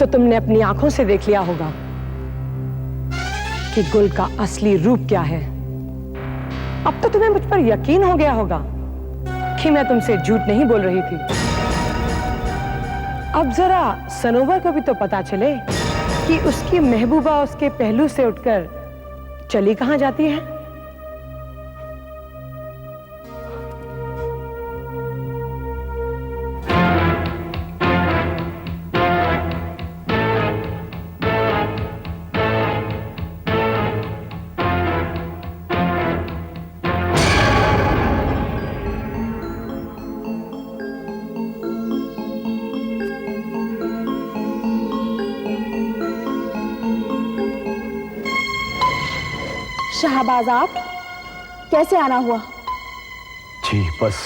तो तुमने अपनी आंखों से देख लिया होगा कि गुल का असली रूप क्या है। अब तो तुम्हें मुझ पर यकीन हो गया होगा कि मैं तुमसे झूठ नहीं बोल रही थी। अब जरा सनोवर को भी तो पता चले कि उसकी महबूबा उसके पहलू से उठकर चली कहां जाती है। शाहबाज, आप कैसे आना हुआ? जी बस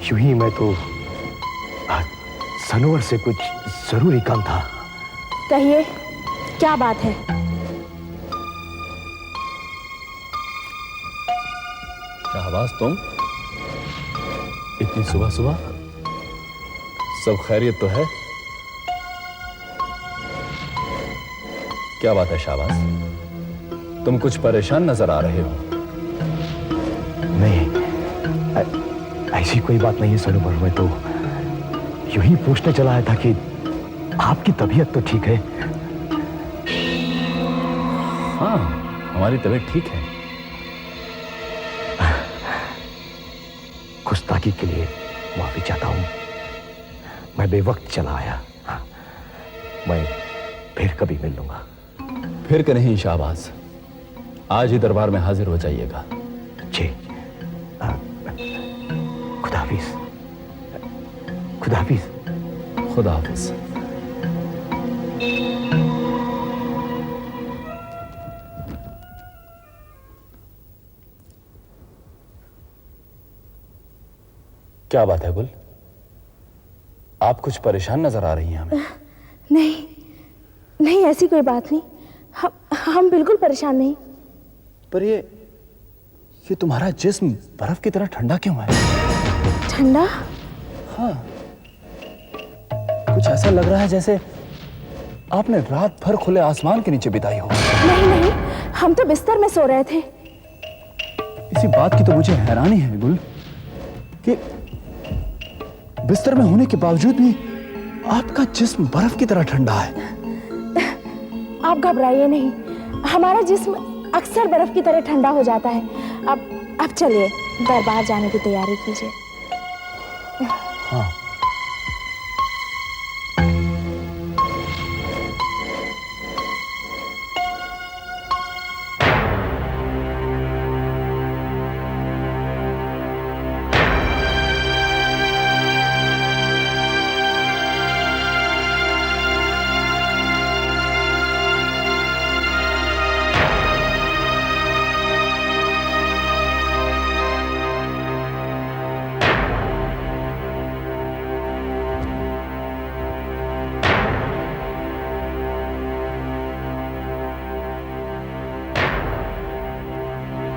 यूं ही, मैं तो सनोवर से कुछ जरूरी काम था। कहिए, क्या बात है? शाहबाज, तुम इतनी सुबह सुबह? सब खैरियत तो है? क्या बात है शाहबाज, तुम कुछ परेशान नजर आ रहे हो। नहीं, ऐसी कोई बात नहीं है सनोवर। मैं तो यूं ही पूछने चला आया था कि आपकी तबीयत तो ठीक है? हाँ, हमारी तबीयत ठीक है। गुस्ताखी के लिए माफी चाहता हूं, मैं बेवक्त चला आया। मैं फिर कभी मिल लूंगा। फिर के नहीं शाहबाज, आज ही दरबार में हाजिर हो जाइएगा। जी, खुदा हाफिज। खुदा हाफिज। खुदा हाफिज। क्या बात है गुल, आप कुछ परेशान नजर आ रही हैं हमें। नहीं नहीं, ऐसी कोई बात नहीं। हम बिल्कुल परेशान नहीं। पर ये तुम्हारा जिस्म बर्फ की तरह ठंडा क्यों है? ठंडा? हाँ, कुछ ऐसा लग रहा है जैसे आपने रात भर खुले आसमान के नीचे बिताई हो। नहीं नहीं, हम तो बिस्तर में सो रहे थे। इसी बात की तो मुझे हैरानी है गुल कि बिस्तर में होने के बावजूद भी आपका जिस्म बर्फ की तरह ठंडा है। आप घबराइए नहीं, हमारा जिस्म अक्सर बर्फ की तरह ठंडा हो जाता है। अब चलिए दरबार जाने की तैयारी कीजिए। हाँ।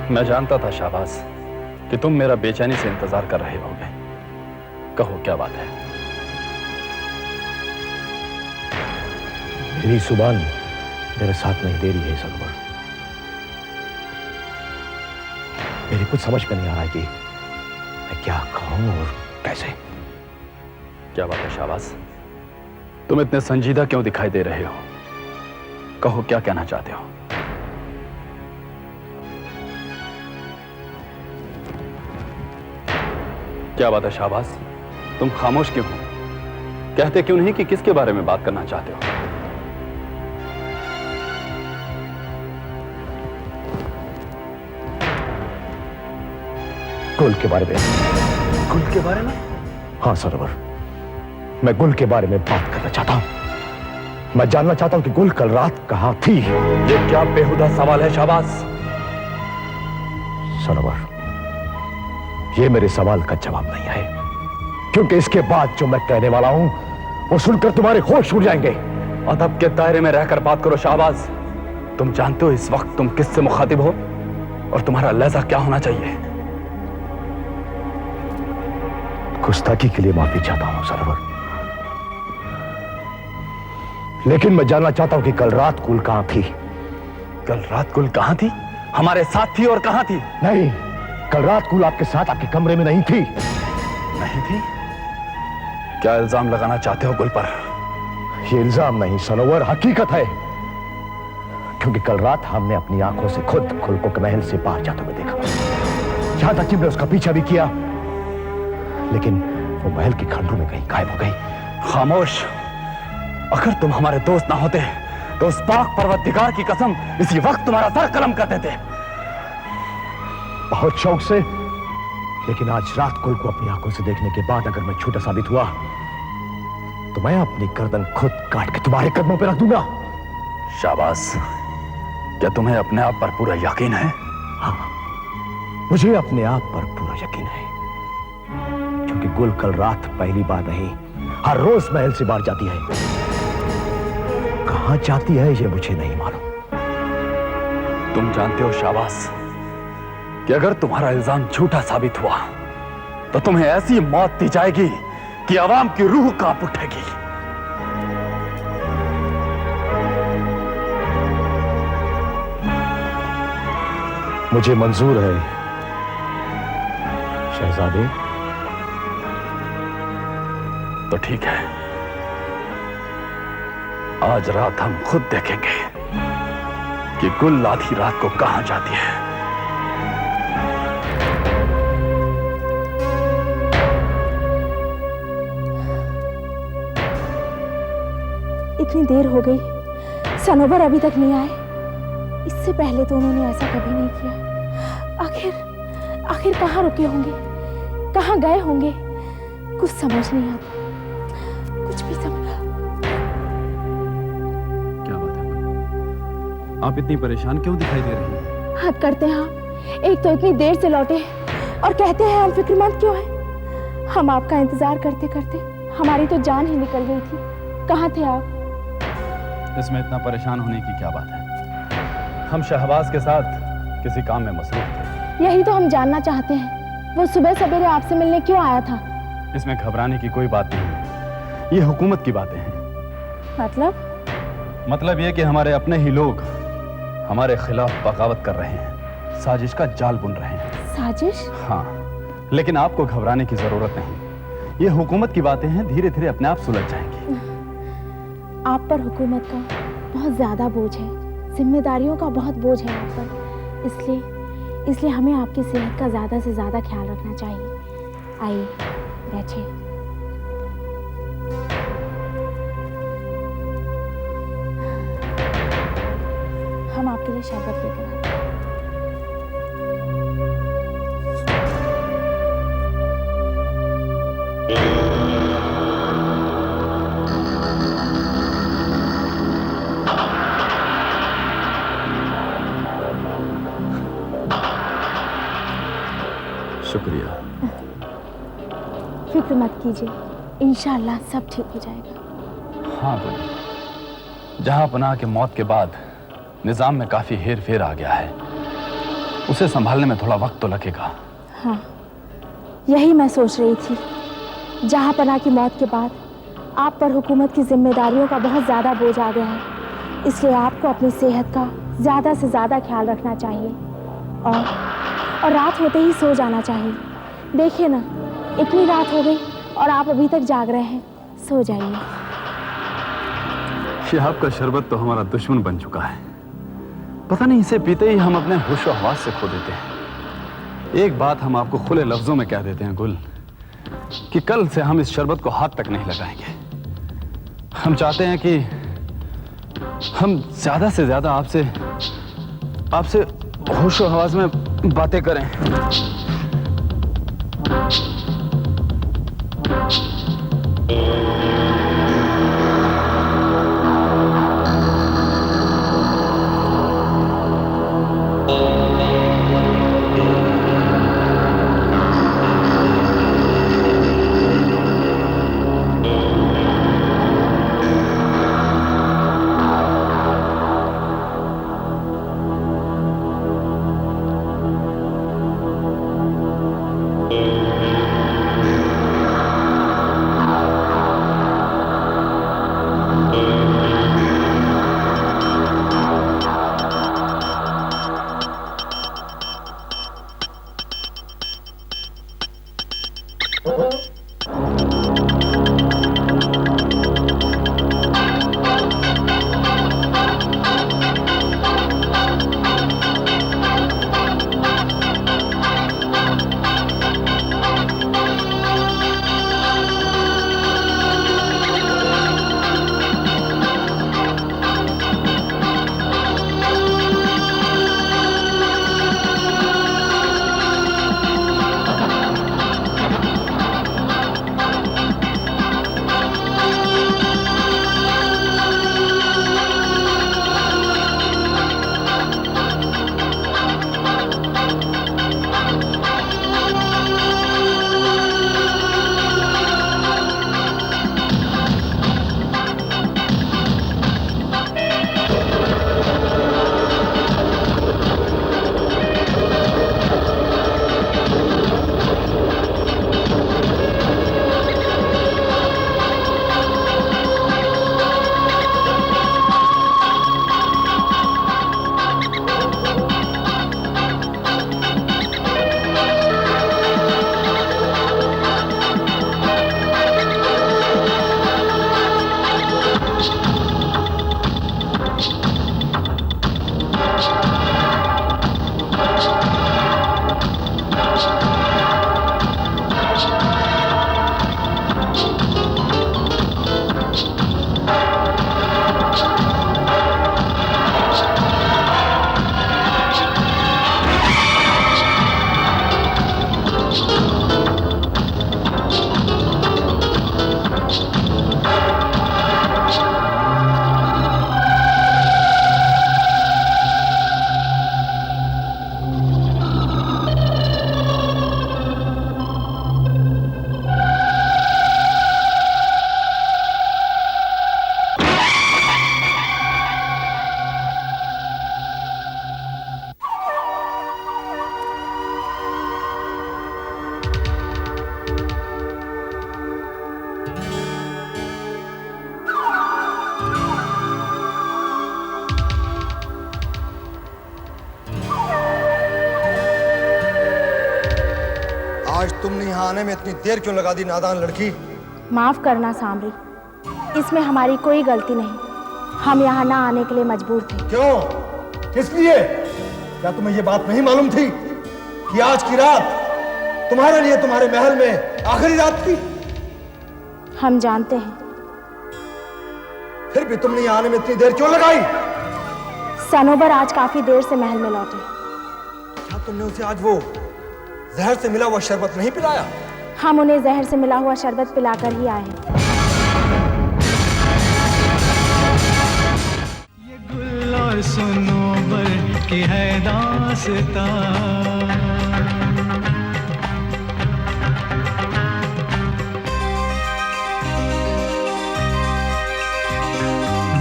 मैं जानता था शाहबाज कि तुम मेरा बेचैनी से इंतजार कर रहे होगे। कहो क्या बात है? मेरी जुबान मेरे साथ नहीं दे रही है सनोवर। मेरी कुछ समझ में नहीं आ रहा है कि मैं क्या कहूं और कैसे। क्या बात है शाहबाज, तुम इतने संजीदा क्यों दिखाई दे रहे हो? कहो क्या कहना चाहते हो? क्या बात है शाहबाज, तुम खामोश क्यों हो? कहते क्यों नहीं कि किसके बारे में बात करना चाहते हो? गुल के बारे में। गुल के बारे में? हाँ सनोवर, मैं गुल के बारे में बात करना चाहता हूं। मैं जानना चाहता हूं कि गुल कल रात कहां थी। ये क्या बेहुदा सवाल है शाहबाज? सनोवर, ये मेरे सवाल का जवाब नहीं है, क्योंकि इसके बाद जो मैं कहने वाला हूं वो सुनकर तुम्हारे होश उड़ जाएंगे। अदब के दायरे में रहकर बात करो शाहबाज। तुम जानते हो इस वक्त तुम किससे मुखातिब हो और तुम्हारा लहजा क्या होना चाहिए। गुस्ताखी के लिए माफी चाहता हूं सनोवर, लेकिन मैं जानना चाहता हूं कि कल रात गुल कहां थी। कल रात गुल कहां थी? हमारे साथ थी और कहां थी? नहीं, कल रात गुल आपके साथ आपके कमरे में नहीं थी। नहीं थी? क्या इल्जाम लगाना चाहते हो गुल पर? ये इल्जाम नहीं सनोवर, हकीकत है। क्योंकि कल रात हमने अपनी आंखों से खुद गुल को महल से बाहर जाते हुए देखा। यहां तक कि हमने उसका पीछा भी किया, लेकिन वो महल की खंडों में कहीं गायब हो गई। खामोश। अगर तुम हमारे दोस्त ना होते तो उस पाक परवरदिगार की कसम इसी वक्त तुम्हारा सर कलम कर देते। बहुत शौक से, लेकिन आज रात गुल को अपनी आंखों से देखने के बाद अगर मैं झूठा साबित हुआ तो मैं अपनी गर्दन खुद काट के तुम्हारे कदमों पर रख दूंगा। शाबाश। क्या तुम्हें अपने आप पर पूरा यकीन है? हाँ, मुझे अपने आप पर पूरा यकीन है, क्योंकि गुल कल रात पहली बार नहीं, हर रोज महल से बाहर जाती है। कहां जाती है ये मुझे नहीं मालूम। तुम जानते हो शाबाश कि अगर तुम्हारा इल्जाम झूठा साबित हुआ तो तुम्हें ऐसी मौत दी जाएगी कि आवाम की रूह कांप उठेगी। मुझे मंजूर है शहजादे। तो ठीक है, आज रात हम खुद देखेंगे कि गुल आधी रात को कहां जाती है। इतनी देर हो गई, सनोवर अभी तक नहीं आए। इससे पहले तो उन्होंने ऐसा कभी नहीं किया। आखिर कहाँ रुके होंगे, कहाँ गए होंगे, कुछ समझ नहीं आता, कुछ भी समझ। क्या बात है? आप इतनी परेशान क्यों दिखाई दे रही हैं? हद करते हैं आप। एक तो इतनी देर से लौटे और कहते हैं हम फिक्रमंद क्यों हैं। हम आपका इंतजार करते करते हमारी तो जान ही निकल गई थी। कहाँ थे आप? इसमें इतना परेशान होने की क्या बात है? हम शहबाज के साथ किसी काम में मसरूफ थे। यही तो हम जानना चाहते हैं, वो सुबह सवेरे आपसे मिलने क्यों आया था? इसमें घबराने की कोई बात नहीं है, ये हुकूमत की बातें हैं। मतलब ये कि हमारे अपने ही लोग हमारे खिलाफ बगावत कर रहे हैं, साजिश का जाल बुन रहे हैं। साजिश? हाँ, लेकिन आपको घबराने की जरूरत नहीं। ये हुकूमत की बातें हैं, धीरे धीरे अपने आप सुलझ जाएंगी। आप पर हुकूमत का बहुत ज्यादा बोझ है, जिम्मेदारियों का बहुत बोझ है आप पर। इसलिए हमें आपकी सेहत का ज्यादा से ज्यादा ख्याल रखना चाहिए। आइए बैठिए। हम आपके लिए शरबत लेकर आते हैं। शुक्रिया। फिक्र मत कीजिए, इंशाअल्लाह सब ठीक हो जाएगा। हाँ बोलिए। जहां पनाह के मौत के बाद निजाम में काफी हेर फेर आ गया है, उसे संभालने में थोड़ा वक्त तो लगेगा। हाँ, यही मैं सोच रही थी। जहां पनाह की मौत के बाद आप पर हुकूमत की जिम्मेदारियों का बहुत ज्यादा बोझ आ गया है, इसलिए आपको अपनी सेहत का ज्यादा से ज्यादा ख्याल रखना चाहिए और रात होते ही सो जाना चाहिए। देखिए ना, इतनी रात हो गई और आप अभी तक जाग रहे हैं। सो जाइए। ये आपका शरबत तो हमारा दुश्मन बन चुका है। पता नहीं, इसे पीते ही हम अपने होश और हवास से खो देते हैं। एक बात हम आपको खुले लफ्जों में कह देते हैं गुल, कि कल से हम इस शरबत को हाथ तक नहीं लगाएंगे। हम चाहते हैं कि हम ज्यादा से ज्यादा आपसे होश और हवास में बातें करें। आज तुमने यहाँ आने में इतनी देर क्यों लगा दी, नादान लड़की? माफ करना सामरी, इसमें हमारी कोई गलती नहीं। हम यहाँ ना आने के लिए मजबूर थे। क्यों? किस लिए? क्या तुम्हें ये बात नहीं मालूम थी कि आज की रात तुम्हारे लिए तुम्हारे महल में आखिरी रात थी? हम जानते हैं। फिर भी तुमने यहाँ आने में इतनी देर क्यों लगाई? सनोबर आज काफी देर से महल में लौटे। क्या तुमने उसे आज वो जहर से मिला हुआ शरबत नहीं पिलाया? हम उन्हें जहर से मिला हुआ शरबत पिलाकर ही आए हैं। ये गुल और सनोबर की है दास्तां,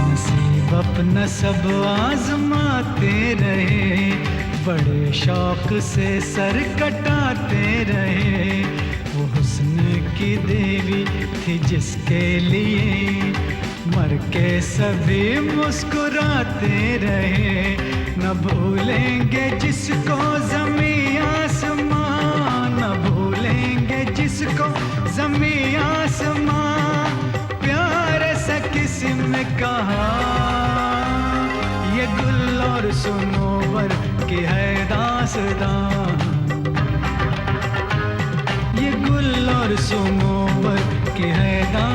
नसीब अपना सब आजमाते रहे, बड़े शौक से सर कटाते रहे। वो हुस्न की देवी थी जिसके लिए मर के सभी मुस्कुराते रहे। न भूलेंगे जिसको ज़मीं आसमां, न भूलेंगे जिसको ज़मीं आसमां। प्यार सा किसी में कहा, ये गुल और सनोबर की है दास्तां, ये गुल और सनोबर की है दास्तां।